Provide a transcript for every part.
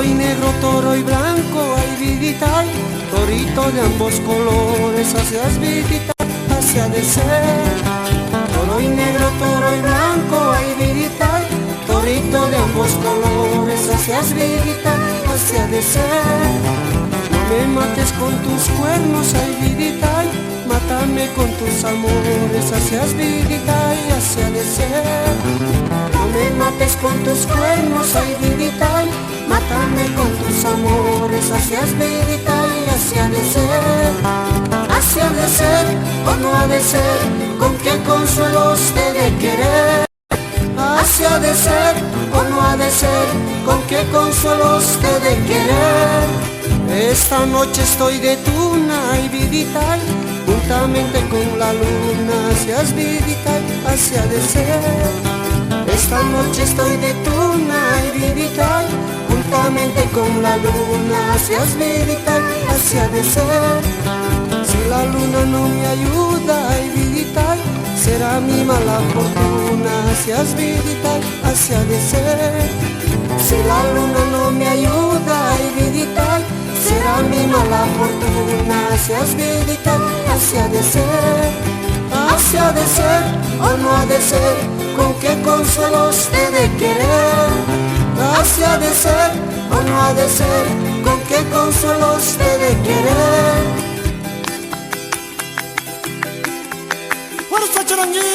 y negro, toro y blanco, ay vidita, ay, torito de ambos colores, hacias vidita, hacia de ser. Toro y negro, toro y blanco, ay vidita, ay, torito de ambos colores, hacias vidita, hacia de ser. No me mates con tus cuernos, ay vidita, ay, mátame con tus amores, hacias vidita y hacia de ser. No me mates con tus cuernos, ay vidita, ay, mátame con tus amores, hacias vidita y hacia de ser. Hacia de ser o no ha de ser, con qué consuelos te de querer. Hacia de ser o no ha de ser, con qué consuelos te de querer. Esta noche estoy de tuna y vidita, juntamente con la luna, hacias vidita, hacia de ser. Esta noche estoy de tuna y vidita, juntamente con la luna, hacias vidita, hacia de ser. Si la luna no me ayuda y vidita, será mi mala fortuna, hacias vidita, hacia de ser. Si la luna no me ayuda y vidita, será mi mala fortuna, hacias vidita, hacia de ser. Hacia de ser o no ha de ser, con qué consuelos te de querer. Hacia de ser o no ha de ser, con qué consuelos te de querer. ¡Fuerza, Charanguito!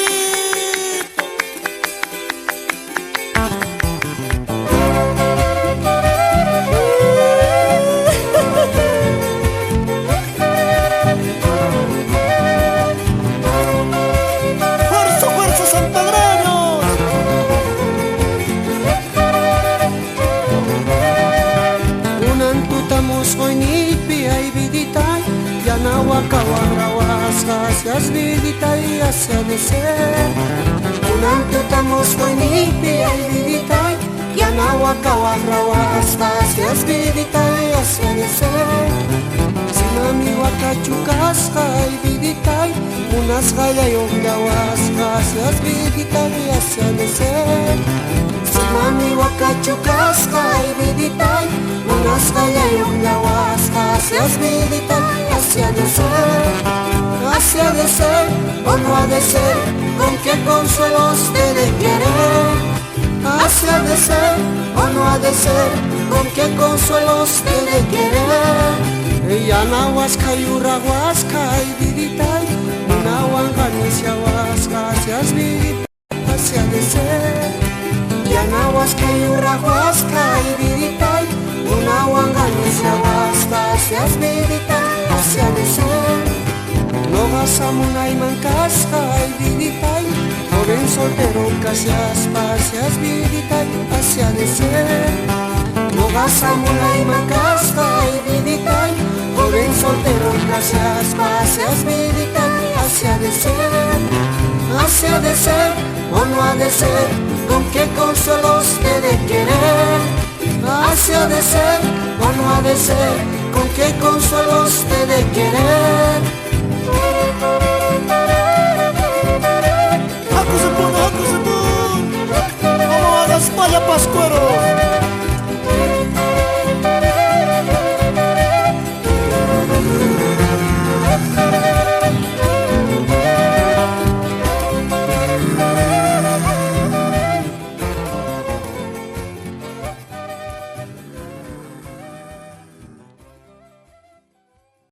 Hacias vidita y hacia de ser. Unantutamos koinipi ay vidita, yanahuacahuarrahuasta, hacias vidita y hacia de ser. Sinami huacachucasca y vidita, unasgaya y oblahuasca, hacias vidita y hacia de ser. Sinami huacachucasca y vidita, unasgaya y oblahuasca, hacias vidita y hacia de ser. Hacia de ser o no ha de ser, con qué consuelos te de querer. Hacia de ser o no ha de ser, con qué consuelos te de querer. Yanahuasca y urrahuasca y vidita, unahuanganicia huasca, hacias vidita, hacia de ser. Yanahuasca y urrahuasca y vidita, unahuanganicia huasca, hacias vidita, hacia de ser. Logasamuna y mancasca y vidita, joven soltero casi hacias vidita, hacia de ser. Logasamuna y mancasca y vidita, joven soltero casi hacias vidita, hacia de ser. Hacia de ser o no ha de ser, con qué consuelos te de querer. Hacia de ser o no ha de ser, con qué consuelos te de querer. Hakuzipun, vamos a la España Pascuero.